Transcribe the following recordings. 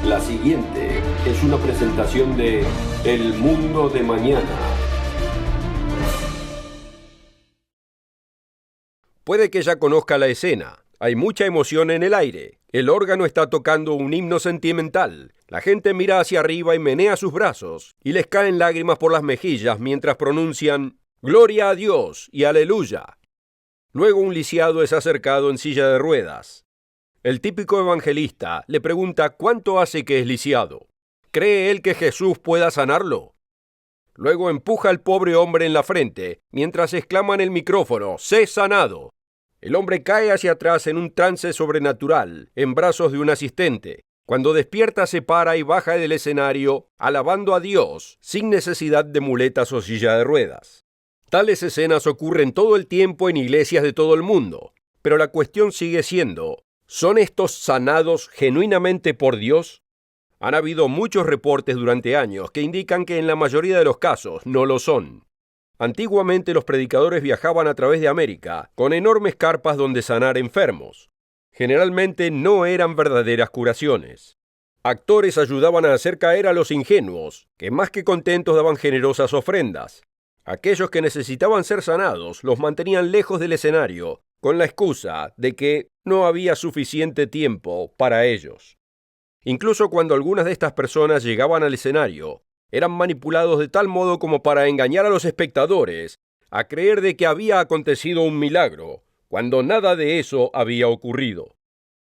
La siguiente es una presentación de El Mundo de Mañana. Puede que ya conozca la escena. Hay mucha emoción en el aire. El órgano está tocando un himno sentimental. La gente mira hacia arriba y menea sus brazos, y les caen lágrimas por las mejillas mientras pronuncian «Gloria a Dios» y «Aleluya». Luego un lisiado es acercado en silla de ruedas. El típico evangelista le pregunta cuánto hace que es lisiado. ¿Cree él que Jesús pueda sanarlo? Luego empuja al pobre hombre en la frente, mientras exclama en el micrófono «¡Sé sanado!». El hombre cae hacia atrás en un trance sobrenatural, en brazos de un asistente. Cuando despierta se para y baja del escenario, alabando a Dios, sin necesidad de muletas o silla de ruedas. Tales escenas ocurren todo el tiempo en iglesias de todo el mundo, pero la cuestión sigue siendo, ¿son estos sanados genuinamente por Dios? Han habido muchos reportes durante años que indican que en la mayoría de los casos no lo son. Antiguamente los predicadores viajaban a través de América con enormes carpas donde sanar enfermos. Generalmente no eran verdaderas curaciones. Actores ayudaban a hacer caer a los ingenuos, que más que contentos daban generosas ofrendas. Aquellos que necesitaban ser sanados los mantenían lejos del escenario, con la excusa de que no había suficiente tiempo para ellos. Incluso cuando algunas de estas personas llegaban al escenario, eran manipulados de tal modo como para engañar a los espectadores a creer de que había acontecido un milagro, cuando nada de eso había ocurrido.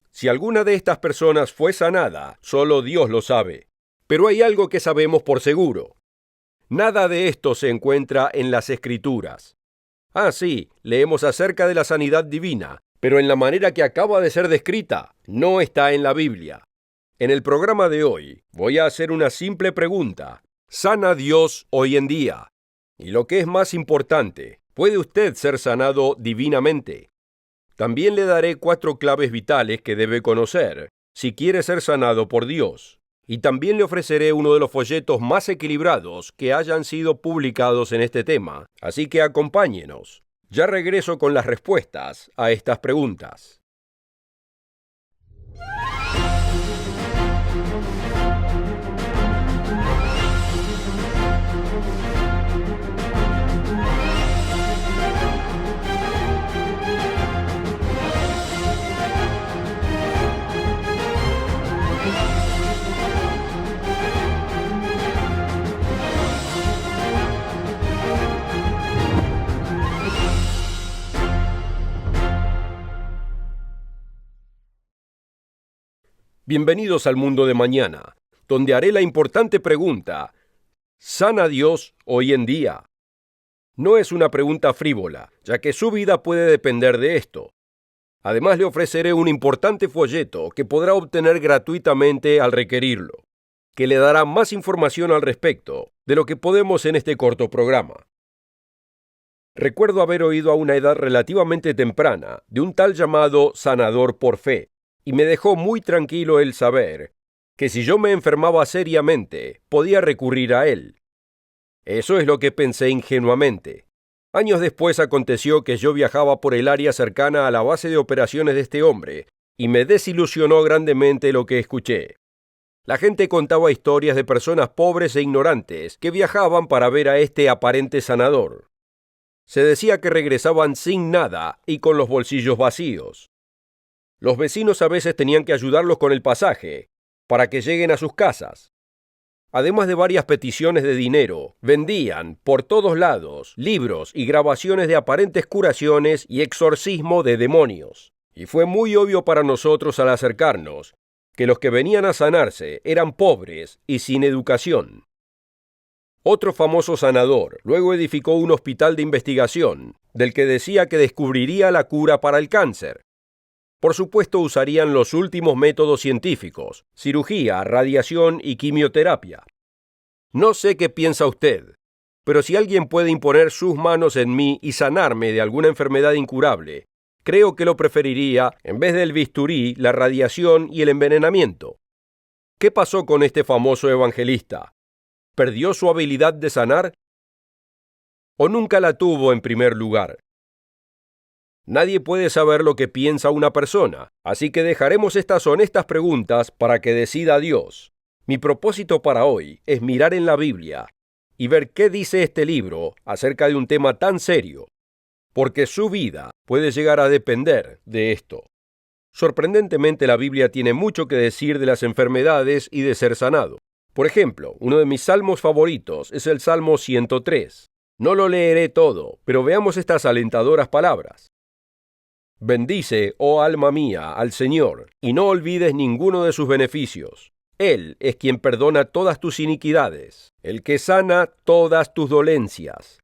Si alguna de estas personas fue sanada, solo Dios lo sabe. Pero hay algo que sabemos por seguro. Nada de esto se encuentra en las Escrituras. Sí, leemos acerca de la sanidad divina, pero en la manera que acaba de ser descrita, no está en la Biblia. En el programa de hoy, voy a hacer una simple pregunta. ¿Sana Dios hoy en día? Y lo que es más importante, ¿puede usted ser sanado divinamente? También le daré 4 claves vitales que debe conocer si quiere ser sanado por Dios. Y también le ofreceré uno de los folletos más equilibrados que hayan sido publicados en este tema. Así que acompáñenos. Ya regreso con las respuestas a estas preguntas. Bienvenidos al Mundo de Mañana, donde haré la importante pregunta, ¿sana Dios hoy en día? No es una pregunta frívola, ya que su vida puede depender de esto. Además, le ofreceré un importante folleto que podrá obtener gratuitamente al requerirlo, que le dará más información al respecto de lo que podemos en este corto programa. Recuerdo haber oído a una edad relativamente temprana de un tal llamado sanador por fe, y me dejó muy tranquilo el saber que si yo me enfermaba seriamente, podía recurrir a él. Eso es lo que pensé ingenuamente. Años después aconteció que yo viajaba por el área cercana a la base de operaciones de este hombre, y me desilusionó grandemente lo que escuché. La gente contaba historias de personas pobres e ignorantes que viajaban para ver a este aparente sanador. Se decía que regresaban sin nada y con los bolsillos vacíos. Los vecinos a veces tenían que ayudarlos con el pasaje, para que lleguen a sus casas. Además de varias peticiones de dinero, vendían, por todos lados, libros y grabaciones de aparentes curaciones y exorcismo de demonios. Y fue muy obvio para nosotros al acercarnos, que los que venían a sanarse eran pobres y sin educación. Otro famoso sanador luego edificó un hospital de investigación, del que decía que descubriría la cura para el cáncer. Por supuesto usarían los últimos métodos científicos, cirugía, radiación y quimioterapia. No sé qué piensa usted, pero si alguien puede imponer sus manos en mí y sanarme de alguna enfermedad incurable, creo que lo preferiría en vez del bisturí, la radiación y el envenenamiento. ¿Qué pasó con este famoso evangelista? ¿Perdió su habilidad de sanar? ¿O nunca la tuvo en primer lugar? Nadie puede saber lo que piensa una persona, así que dejaremos estas honestas preguntas para que decida Dios. Mi propósito para hoy es mirar en la Biblia y ver qué dice este libro acerca de un tema tan serio, porque su vida puede llegar a depender de esto. Sorprendentemente, la Biblia tiene mucho que decir de las enfermedades y de ser sanado. Por ejemplo, uno de mis salmos favoritos es el Salmo 103. No lo leeré todo, pero veamos estas alentadoras palabras. Bendice, oh alma mía, al Señor, y no olvides ninguno de sus beneficios. Él es quien perdona todas tus iniquidades, el que sana todas tus dolencias.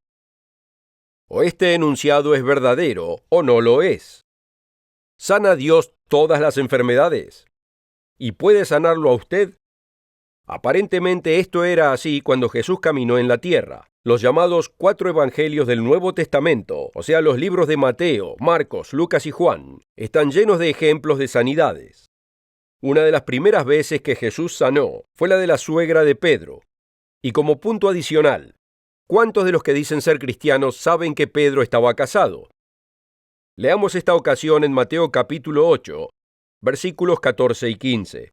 O este enunciado es verdadero o no lo es. ¿Sana Dios todas las enfermedades? ¿Y puede sanarlo a usted? Aparentemente esto era así cuando Jesús caminó en la tierra. Los llamados 4 evangelios del Nuevo Testamento, o sea, los libros de Mateo, Marcos, Lucas y Juan, están llenos de ejemplos de sanidades. Una de las primeras veces que Jesús sanó fue la de la suegra de Pedro. Y como punto adicional, ¿cuántos de los que dicen ser cristianos saben que Pedro estaba casado? Leamos esta ocasión en Mateo capítulo 8, versículos 14 y 15.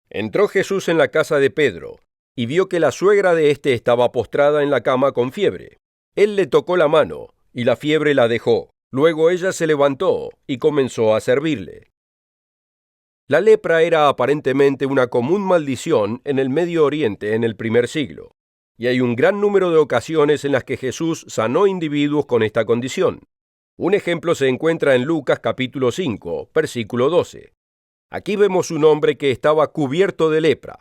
Entró Jesús en la casa de Pedro, y vio que la suegra de éste estaba postrada en la cama con fiebre. Él le tocó la mano, y la fiebre la dejó. Luego ella se levantó y comenzó a servirle. La lepra era aparentemente una común maldición en el Medio Oriente en el primer siglo, y hay un gran número de ocasiones en las que Jesús sanó individuos con esta condición. Un ejemplo se encuentra en Lucas capítulo 5, versículo 12. Aquí vemos un hombre que estaba cubierto de lepra.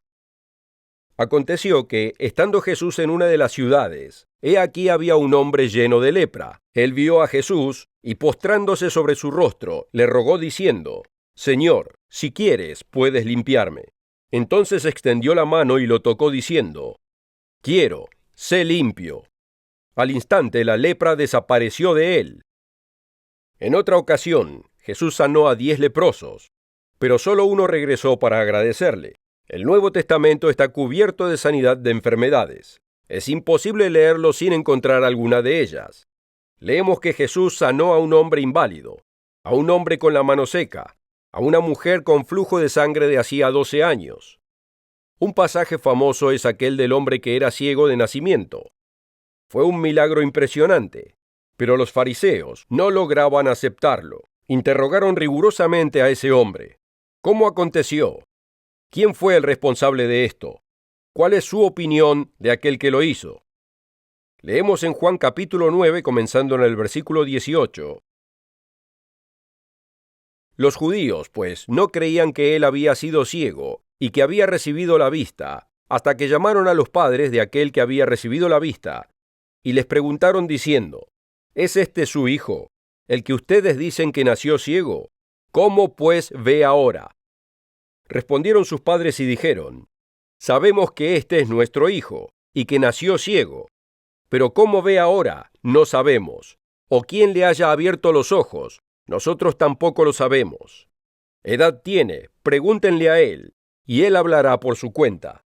Aconteció que, estando Jesús en una de las ciudades, he aquí había un hombre lleno de lepra. Él vio a Jesús, y postrándose sobre su rostro, le rogó diciendo: Señor, si quieres, puedes limpiarme. Entonces extendió la mano y lo tocó diciendo: Quiero, sé limpio. Al instante la lepra desapareció de él. En otra ocasión, Jesús sanó a 10 leprosos, pero solo uno regresó para agradecerle. El Nuevo Testamento está cubierto de sanidad de enfermedades. Es imposible leerlo sin encontrar alguna de ellas. Leemos que Jesús sanó a un hombre inválido, a un hombre con la mano seca, a una mujer con flujo de sangre de hacía 12 años. Un pasaje famoso es aquel del hombre que era ciego de nacimiento. Fue un milagro impresionante, pero los fariseos no lograban aceptarlo. Interrogaron rigurosamente a ese hombre. ¿Cómo aconteció? ¿Quién fue el responsable de esto? ¿Cuál es su opinión de aquel que lo hizo? Leemos en Juan capítulo 9, comenzando en el versículo 18. Los judíos, pues, no creían que él había sido ciego y que había recibido la vista, hasta que llamaron a los padres de aquel que había recibido la vista, y les preguntaron diciendo: ¿Es este su hijo, el que ustedes dicen que nació ciego? ¿Cómo pues ve ahora? Respondieron sus padres y dijeron: Sabemos que este es nuestro hijo, y que nació ciego. Pero cómo ve ahora, no sabemos. O quién le haya abierto los ojos, nosotros tampoco lo sabemos. Edad tiene, pregúntenle a él, y él hablará por su cuenta.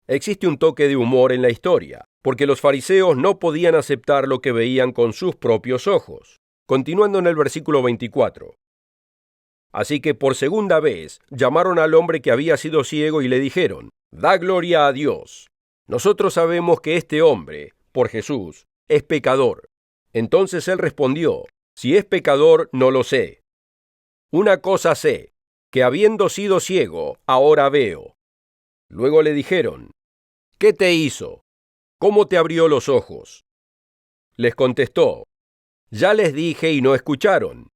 Existe un toque de humor en la historia, porque los fariseos no podían aceptar lo que veían con sus propios ojos. Continuando en el versículo 24. Así que por segunda vez llamaron al hombre que había sido ciego y le dijeron: Da gloria a Dios. Nosotros sabemos que este hombre, por Jesús, es pecador. Entonces él respondió: Si es pecador, no lo sé. Una cosa sé, que habiendo sido ciego, ahora veo. Luego le dijeron: ¿Qué te hizo? ¿Cómo te abrió los ojos? Les contestó: Ya les dije y no escucharon.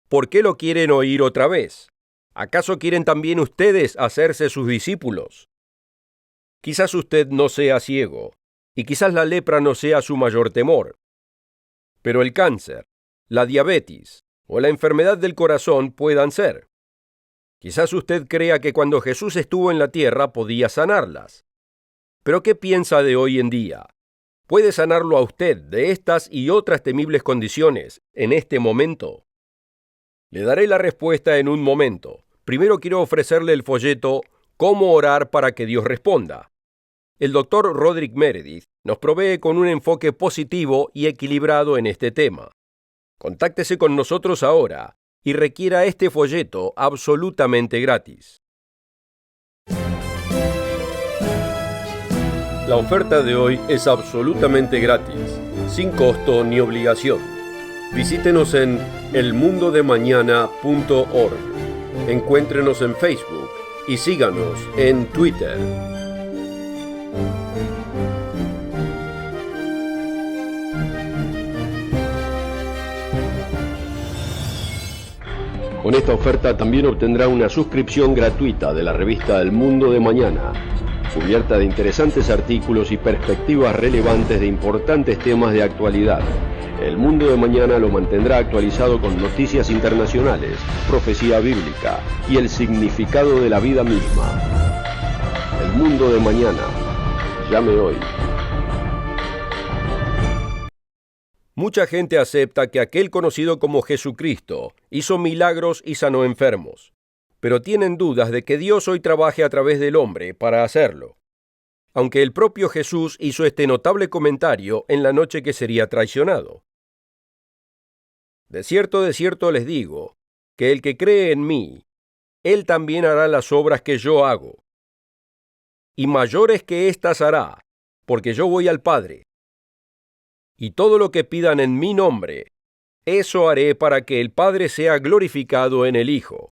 ¿Por qué lo quieren oír otra vez? ¿Acaso quieren también ustedes hacerse sus discípulos? Quizás usted no sea ciego, y quizás la lepra no sea su mayor temor. Pero el cáncer, la diabetes o la enfermedad del corazón puedan ser. Quizás usted crea que cuando Jesús estuvo en la tierra podía sanarlas. Pero ¿qué piensa de hoy en día? ¿Puede sanarlo a usted de estas y otras temibles condiciones en este momento? Le daré la respuesta en un momento. Primero quiero ofrecerle el folleto «Cómo orar para que Dios responda». El doctor Roderick Meredith nos provee con un enfoque positivo y equilibrado en este tema. Contáctese con nosotros ahora y requiera este folleto absolutamente gratis. La oferta de hoy es absolutamente gratis, sin costo ni obligación. Visítenos en elmundodemañana.org. Encuéntrenos en Facebook y síganos en Twitter. Con esta oferta también obtendrá una suscripción gratuita de la revista El Mundo de Mañana, cubierta de interesantes artículos y perspectivas relevantes de importantes temas de actualidad. El Mundo de Mañana lo mantendrá actualizado con noticias internacionales, profecía bíblica y el significado de la vida misma. El Mundo de Mañana. Llame hoy. Mucha gente acepta que aquel conocido como Jesucristo hizo milagros y sanó enfermos, pero tienen dudas de que Dios hoy trabaje a través del hombre para hacerlo. Aunque el propio Jesús hizo este notable comentario en la noche que sería traicionado. De cierto les digo, que el que cree en mí, él también hará las obras que yo hago. Y mayores que éstas hará, porque yo voy al Padre. Y todo lo que pidan en mi nombre, eso haré para que el Padre sea glorificado en el Hijo.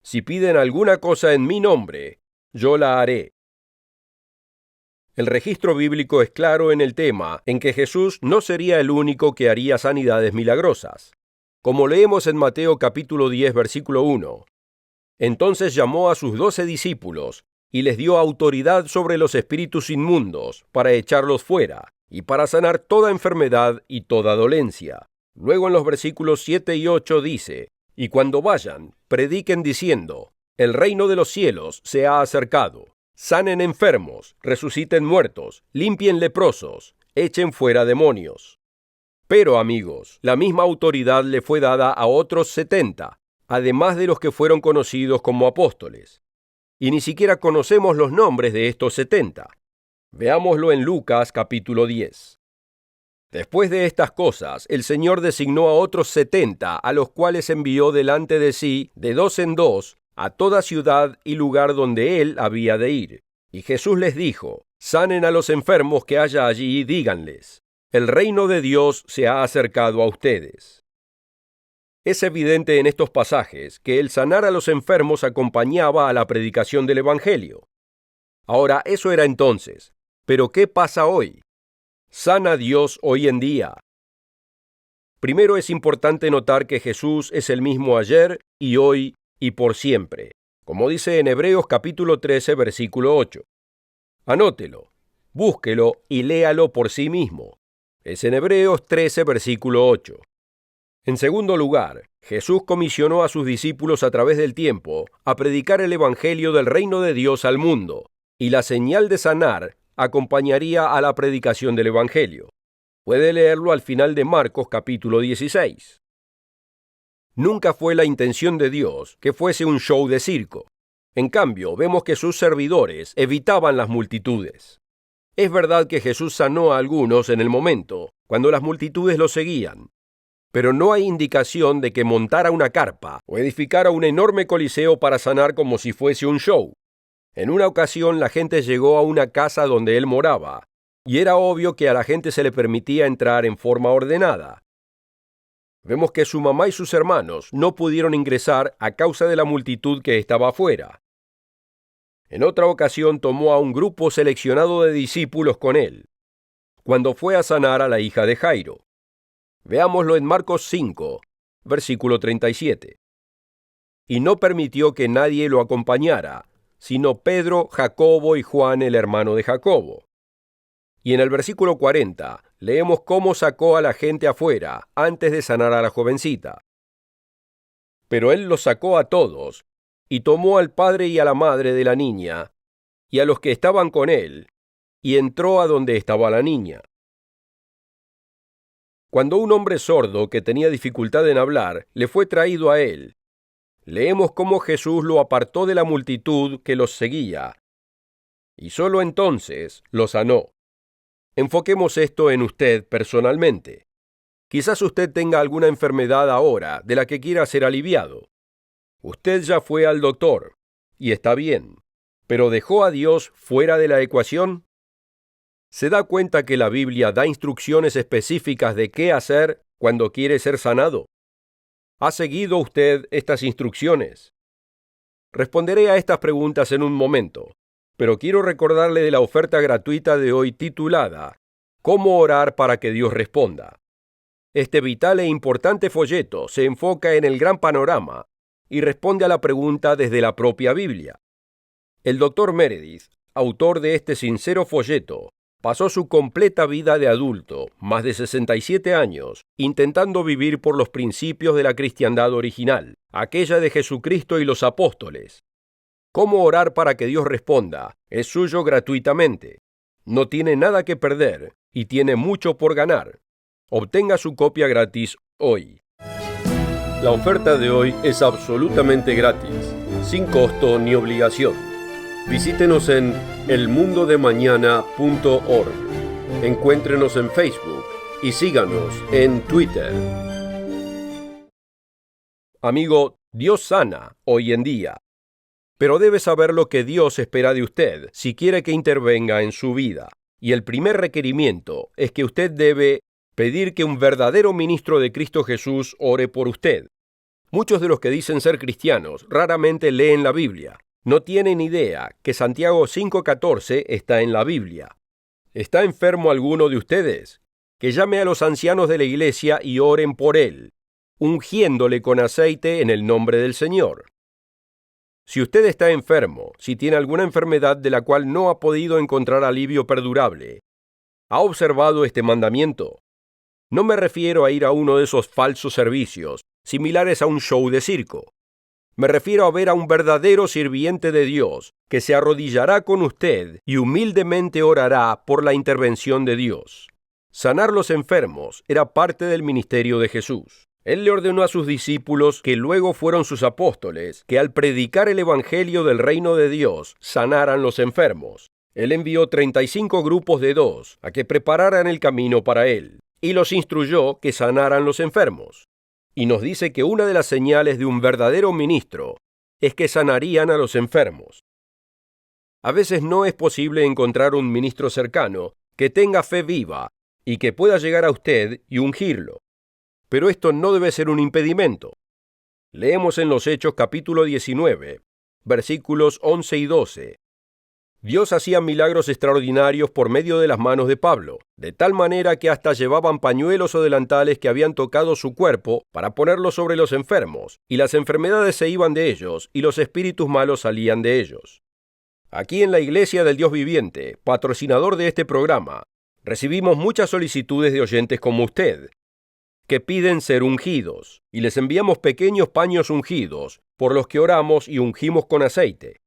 Si piden alguna cosa en mi nombre, yo la haré. El registro bíblico es claro en el tema en que Jesús no sería el único que haría sanidades milagrosas. Como leemos en Mateo capítulo 10, versículo 1. Entonces llamó a sus 12 discípulos y les dio autoridad sobre los espíritus inmundos para echarlos fuera y para sanar toda enfermedad y toda dolencia. Luego en los versículos 7 y 8 dice, y cuando vayan, prediquen diciendo, el reino de los cielos se ha acercado. Sanen enfermos, resuciten muertos, limpien leprosos, echen fuera demonios. Pero, amigos, la misma autoridad le fue dada a otros 70, además de los que fueron conocidos como apóstoles. Y ni siquiera conocemos los nombres de estos 70. Veámoslo en Lucas capítulo 10. Después de estas cosas, el Señor designó a otros 70, a los cuales envió delante de sí, de 2 en 2, a toda ciudad y lugar donde él había de ir. Y Jesús les dijo, sanen a los enfermos que haya allí y díganles, el reino de Dios se ha acercado a ustedes. Es evidente en estos pasajes que el sanar a los enfermos acompañaba a la predicación del Evangelio. Ahora, eso era entonces. ¿Pero qué pasa hoy? ¿Sana Dios hoy en día? Primero es importante notar que Jesús es el mismo ayer y hoy y por siempre, como dice en Hebreos capítulo 13, versículo 8. Anótelo, búsquelo y léalo por sí mismo. Es en Hebreos 13, versículo 8. En segundo lugar, Jesús comisionó a sus discípulos a través del tiempo a predicar el Evangelio del reino de Dios al mundo, y la señal de sanar acompañaría a la predicación del Evangelio. Puede leerlo al final de Marcos capítulo 16. Nunca fue la intención de Dios que fuese un show de circo. En cambio, vemos que sus servidores evitaban las multitudes. Es verdad que Jesús sanó a algunos en el momento, cuando las multitudes lo seguían, pero no hay indicación de que montara una carpa o edificara un enorme coliseo para sanar como si fuese un show. En una ocasión la gente llegó a una casa donde él moraba, y era obvio que a la gente se le permitía entrar en forma ordenada. Vemos que su mamá y sus hermanos no pudieron ingresar a causa de la multitud que estaba afuera. En otra ocasión tomó a un grupo seleccionado de discípulos con él, cuando fue a sanar a la hija de Jairo. Veámoslo en Marcos 5, versículo 37. Y no permitió que nadie lo acompañara, sino Pedro, Jacobo y Juan, el hermano de Jacobo. Y en el versículo 40 leemos cómo sacó a la gente afuera antes de sanar a la jovencita. Pero él los sacó a todos, y tomó al padre y a la madre de la niña, y a los que estaban con él, y entró a donde estaba la niña. Cuando un hombre sordo que tenía dificultad en hablar le fue traído a él, leemos cómo Jesús lo apartó de la multitud que los seguía, y solo entonces lo sanó. Enfoquemos esto en usted personalmente. Quizás usted tenga alguna enfermedad ahora de la que quiera ser aliviado. Usted ya fue al doctor, y está bien, pero ¿dejó a Dios fuera de la ecuación? ¿Se da cuenta que la Biblia da instrucciones específicas de qué hacer cuando quiere ser sanado? ¿Ha seguido usted estas instrucciones? Responderé a estas preguntas en un momento, pero quiero recordarle de la oferta gratuita de hoy titulada ¿Cómo orar para que Dios responda? Este vital e importante folleto se enfoca en el gran panorama y responde a la pregunta desde la propia Biblia. El Dr. Meredith, autor de este sincero folleto, pasó su completa vida de adulto, más de 67 años, intentando vivir por los principios de la cristiandad original, aquella de Jesucristo y los apóstoles. ¿Cómo orar para que Dios responda? Es suyo gratuitamente. No tiene nada que perder y tiene mucho por ganar. Obtenga su copia gratis hoy. La oferta de hoy es absolutamente gratis, sin costo ni obligación. Visítenos en elmundodemañana.org. Encuéntrenos en Facebook y síganos en Twitter. Amigo, Dios sana hoy en día. Pero debe saber lo que Dios espera de usted si quiere que intervenga en su vida. Y el primer requerimiento es que usted debe pedir que un verdadero ministro de Cristo Jesús ore por usted. Muchos de los que dicen ser cristianos raramente leen la Biblia. No tienen idea que Santiago 5:14 está en la Biblia. ¿Está enfermo alguno de ustedes? Que llame a los ancianos de la iglesia y oren por él, ungiéndole con aceite en el nombre del Señor. Si usted está enfermo, si tiene alguna enfermedad de la cual no ha podido encontrar alivio perdurable, ¿ha observado este mandamiento? No me refiero a ir a uno de esos falsos servicios, similares a un show de circo. Me refiero a ver a un verdadero sirviente de Dios que se arrodillará con usted y humildemente orará por la intervención de Dios. Sanar los enfermos era parte del ministerio de Jesús. Él le ordenó a sus discípulos, que luego fueron sus apóstoles, que al predicar el evangelio del reino de Dios, sanaran los enfermos. Él envió 35 grupos de 2 a que prepararan el camino para él, y los instruyó que sanaran los enfermos. Y nos dice que una de las señales de un verdadero ministro es que sanarían a los enfermos. A veces no es posible encontrar un ministro cercano que tenga fe viva y que pueda llegar a usted y ungirlo. Pero esto no debe ser un impedimento. Leemos en los Hechos capítulo 19, versículos 11 y 12. Dios hacía milagros extraordinarios por medio de las manos de Pablo, de tal manera que hasta llevaban pañuelos o delantales que habían tocado su cuerpo para ponerlos sobre los enfermos, y las enfermedades se iban de ellos, y los espíritus malos salían de ellos. Aquí en la Iglesia del Dios Viviente, patrocinador de este programa, recibimos muchas solicitudes de oyentes como usted, que piden ser ungidos, y les enviamos pequeños paños ungidos, por los que oramos y ungimos con aceite.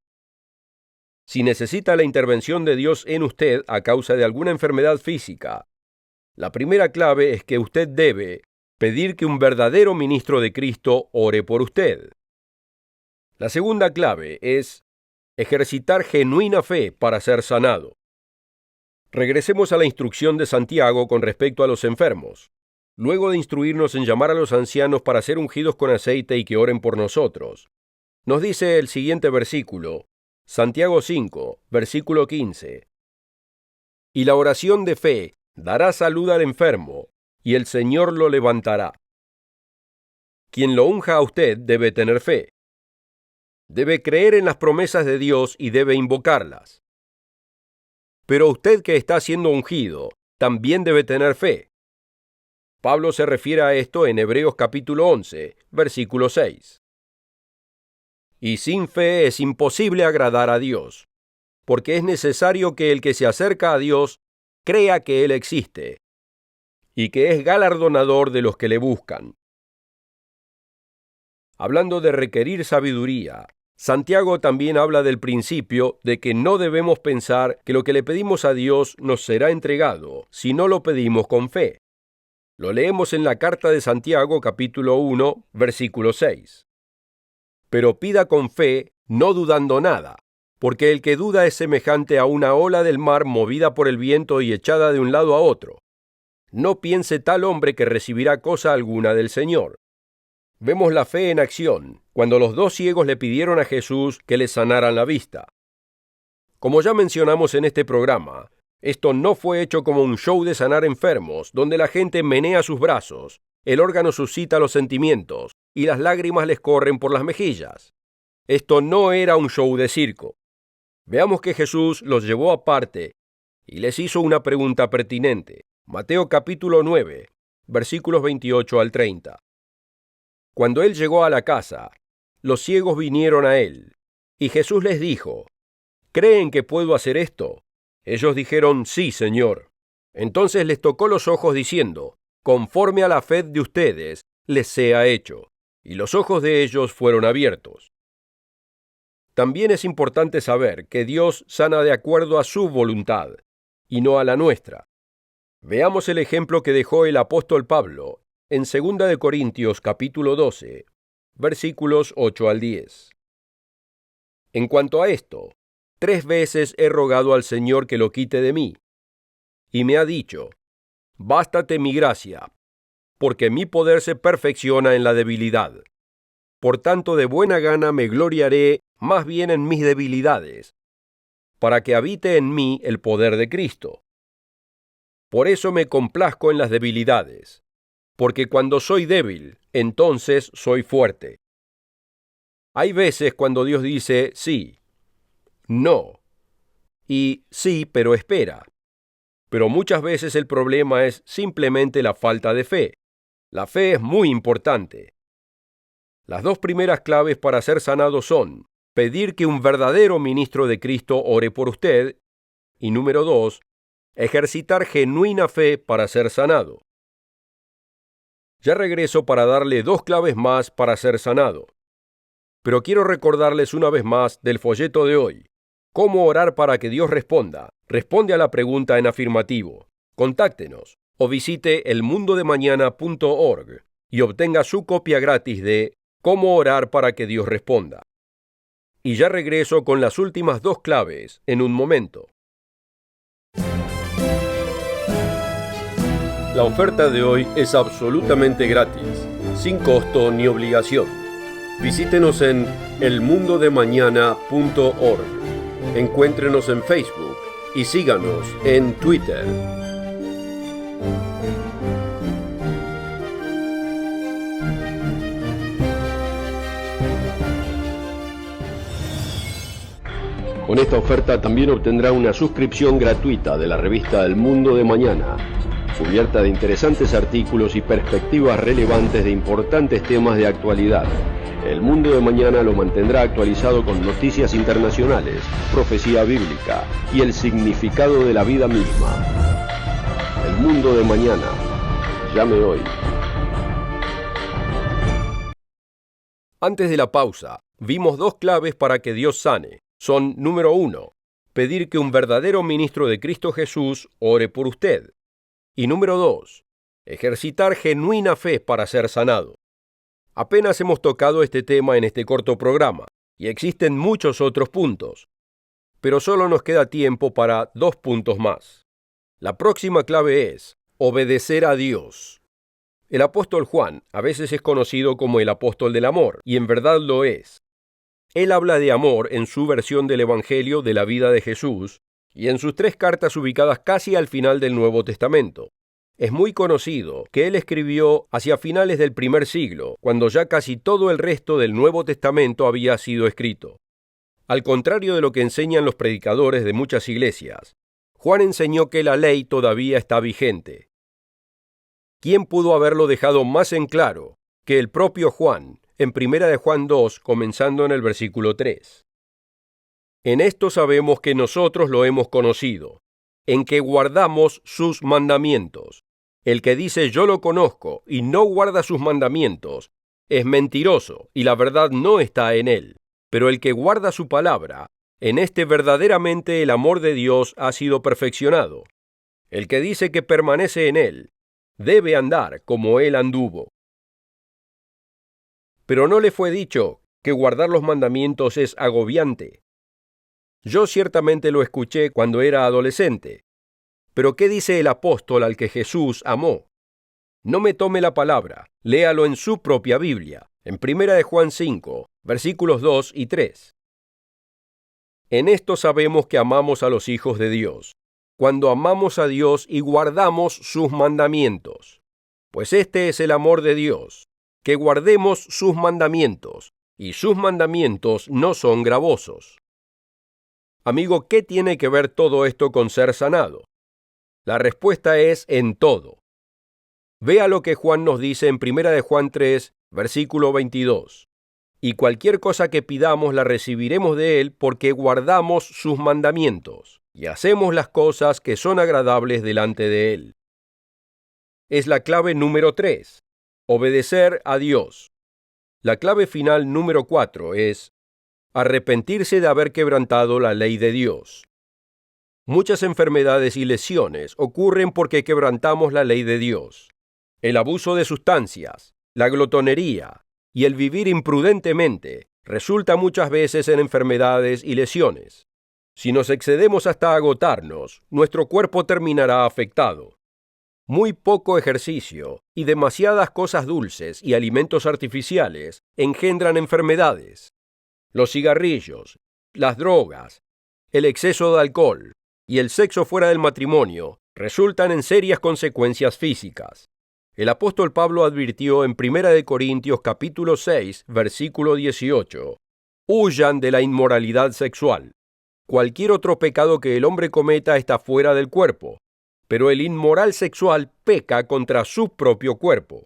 Si necesita la intervención de Dios en usted a causa de alguna enfermedad física, la primera clave es que usted debe pedir que un verdadero ministro de Cristo ore por usted. La segunda clave es ejercitar genuina fe para ser sanado. Regresemos a la instrucción de Santiago con respecto a los enfermos. Luego de instruirnos en llamar a los ancianos para ser ungidos con aceite y que oren por nosotros, nos dice el siguiente versículo, Santiago 5, versículo 15. Y la oración de fe dará salud al enfermo, y el Señor lo levantará. Quien lo unja a usted debe tener fe. Debe creer en las promesas de Dios y debe invocarlas. Pero usted que está siendo ungido, también debe tener fe. Pablo se refiere a esto en Hebreos capítulo 11, versículo 6. Y sin fe es imposible agradar a Dios, porque es necesario que el que se acerca a Dios crea que Él existe, y que es galardonador de los que le buscan. Hablando de requerir sabiduría, Santiago también habla del principio de que no debemos pensar que lo que le pedimos a Dios nos será entregado si no lo pedimos con fe. Lo leemos en la carta de Santiago capítulo 1, versículo 6. Pero pida con fe, no dudando nada, porque el que duda es semejante a una ola del mar movida por el viento y echada de un lado a otro. No piense tal hombre que recibirá cosa alguna del Señor. Vemos la fe en acción, cuando los dos ciegos le pidieron a Jesús que les sanaran la vista. Como ya mencionamos en este programa, esto no fue hecho como un show de sanar enfermos, donde la gente menea sus brazos, el órgano suscita los sentimientos y las lágrimas les corren por las mejillas. Esto no era un show de circo. Veamos que Jesús los llevó aparte y les hizo una pregunta pertinente. Mateo capítulo 9, versículos 28 al 30. Cuando él llegó a la casa, los ciegos vinieron a él, y Jesús les dijo: ¿Creen que puedo hacer esto? Ellos dijeron: Sí, Señor. Entonces les tocó los ojos diciendo: Conforme a la fe de ustedes, les sea hecho. Y los ojos de ellos fueron abiertos. También es importante saber que Dios sana de acuerdo a su voluntad, y no a la nuestra. Veamos el ejemplo que dejó el apóstol Pablo en 2 Corintios capítulo 12, versículos 8 al 10. En cuanto a esto, 3 veces he rogado al Señor que lo quite de mí, y me ha dicho: Bástate mi gracia, porque mi poder se perfecciona en la debilidad. Por tanto, de buena gana me gloriaré más bien en mis debilidades, para que habite en mí el poder de Cristo. Por eso me complazco en las debilidades, porque cuando soy débil, entonces soy fuerte. Hay veces cuando Dios dice sí, no, y sí, pero espera. Pero muchas veces el problema es simplemente la falta de fe. La fe es muy importante. Las 2 primeras claves para ser sanado son pedir que un verdadero ministro de Cristo ore por usted y número 2, ejercitar genuina fe para ser sanado. Ya regreso para darle 2 claves más para ser sanado. Pero quiero recordarles una vez más del folleto de hoy. ¿Cómo orar para que Dios responda? Responde a la pregunta en afirmativo. Contáctenos o visite elmundodemañana.org y obtenga su copia gratis de Cómo orar para que Dios responda. Y ya regreso con las últimas 2 claves en un momento. La oferta de hoy es absolutamente gratis, sin costo ni obligación. Visítenos en elmundodemañana.org. Encuéntrenos en Facebook y síganos en Twitter. Con esta oferta también obtendrá una suscripción gratuita de la revista El Mundo de Mañana, cubierta de interesantes artículos y perspectivas relevantes de importantes temas de actualidad. El Mundo de Mañana lo mantendrá actualizado con noticias internacionales, profecía bíblica y el significado de la vida misma. El Mundo de Mañana. Llame hoy. Antes de la pausa, vimos 2 claves para que Dios sane. Son, número 1, pedir que un verdadero ministro de Cristo Jesús ore por usted. Y número 2, ejercitar genuina fe para ser sanado. Apenas hemos tocado este tema en este corto programa, y existen muchos otros puntos, pero solo nos queda tiempo para 2 puntos más. La próxima clave es obedecer a Dios. El apóstol Juan a veces es conocido como el apóstol del amor, y en verdad lo es. Él habla de amor en su versión del Evangelio de la vida de Jesús y en sus 3 cartas ubicadas casi al final del Nuevo Testamento. Es muy conocido que él escribió hacia finales del primer siglo, cuando ya casi todo el resto del Nuevo Testamento había sido escrito. Al contrario de lo que enseñan los predicadores de muchas iglesias, Juan enseñó que la ley todavía está vigente. ¿Quién pudo haberlo dejado más en claro que el propio Juan, en 1 Juan 2, comenzando en el versículo 3? En esto sabemos que nosotros lo hemos conocido, en que guardamos sus mandamientos. El que dice yo lo conozco y no guarda sus mandamientos, es mentiroso y la verdad no está en él. Pero el que guarda su palabra, en este verdaderamente el amor de Dios ha sido perfeccionado. El que dice que permanece en él, debe andar como él anduvo. Pero no le fue dicho que guardar los mandamientos es agobiante. Yo ciertamente lo escuché cuando era adolescente. Pero ¿qué dice el apóstol al que Jesús amó? No me tome la palabra, léalo en su propia Biblia, en 1 de Juan 5, versículos 2 y 3. En esto sabemos que amamos a los hijos de Dios, cuando amamos a Dios y guardamos sus mandamientos. Pues este es el amor de Dios, que guardemos sus mandamientos, y sus mandamientos no son gravosos. Amigo, ¿qué tiene que ver todo esto con ser sanado? La respuesta es en todo. Vea lo que Juan nos dice en 1 de Juan 3, versículo 22. Y cualquier cosa que pidamos la recibiremos de Él porque guardamos sus mandamientos y hacemos las cosas que son agradables delante de Él. Es la clave número 3. Obedecer a Dios. La clave final número 4 es arrepentirse de haber quebrantado la ley de Dios. Muchas enfermedades y lesiones ocurren porque quebrantamos la ley de Dios. El abuso de sustancias, la glotonería y el vivir imprudentemente resulta muchas veces en enfermedades y lesiones. Si nos excedemos hasta agotarnos, nuestro cuerpo terminará afectado. Muy poco ejercicio y demasiadas cosas dulces y alimentos artificiales engendran enfermedades. Los cigarrillos, las drogas, el exceso de alcohol y el sexo fuera del matrimonio resultan en serias consecuencias físicas. El apóstol Pablo advirtió en 1 de Corintios capítulo 6, versículo 18, «Huyan de la inmoralidad sexual. Cualquier otro pecado que el hombre cometa está fuera del cuerpo, pero el inmoral sexual peca contra su propio cuerpo».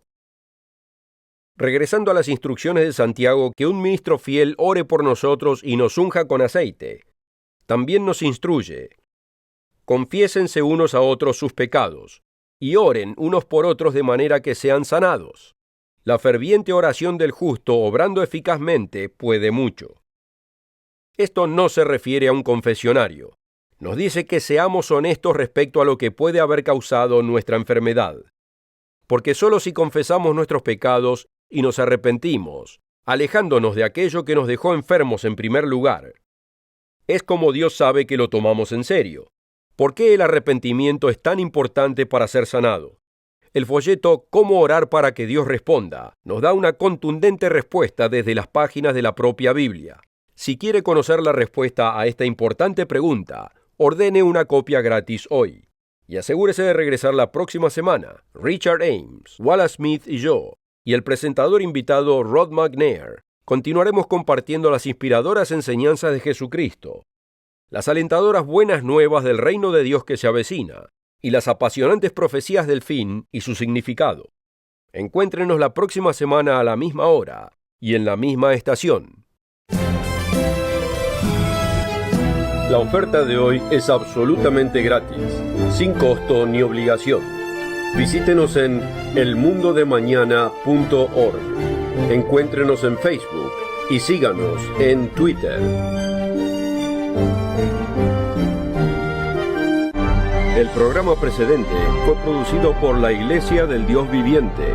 Regresando a las instrucciones de Santiago, que un ministro fiel ore por nosotros y nos unja con aceite, también nos instruye, «Confiésense unos a otros sus pecados, y oren unos por otros de manera que sean sanados. La ferviente oración del justo, obrando eficazmente, puede mucho». Esto no se refiere a un confesionario. Nos dice que seamos honestos respecto a lo que puede haber causado nuestra enfermedad. Porque solo si confesamos nuestros pecados y nos arrepentimos, alejándonos de aquello que nos dejó enfermos en primer lugar, es como Dios sabe que lo tomamos en serio. ¿Por qué el arrepentimiento es tan importante para ser sanado? El folleto «Cómo orar para que Dios responda» nos da una contundente respuesta desde las páginas de la propia Biblia. Si quiere conocer la respuesta a esta importante pregunta, ordene una copia gratis hoy. Y asegúrese de regresar la próxima semana. Richard Ames, Wallace Smith y yo, y el presentador invitado Rod McNair, continuaremos compartiendo las inspiradoras enseñanzas de Jesucristo, las alentadoras buenas nuevas del reino de Dios que se avecina, y las apasionantes profecías del fin y su significado. Encuéntrenos la próxima semana a la misma hora y en la misma estación. La oferta de hoy es absolutamente gratis, sin costo ni obligación. Visítenos en elmundodemañana.org. Encuéntrenos en Facebook y síganos en Twitter. El programa precedente fue producido por la Iglesia del Dios Viviente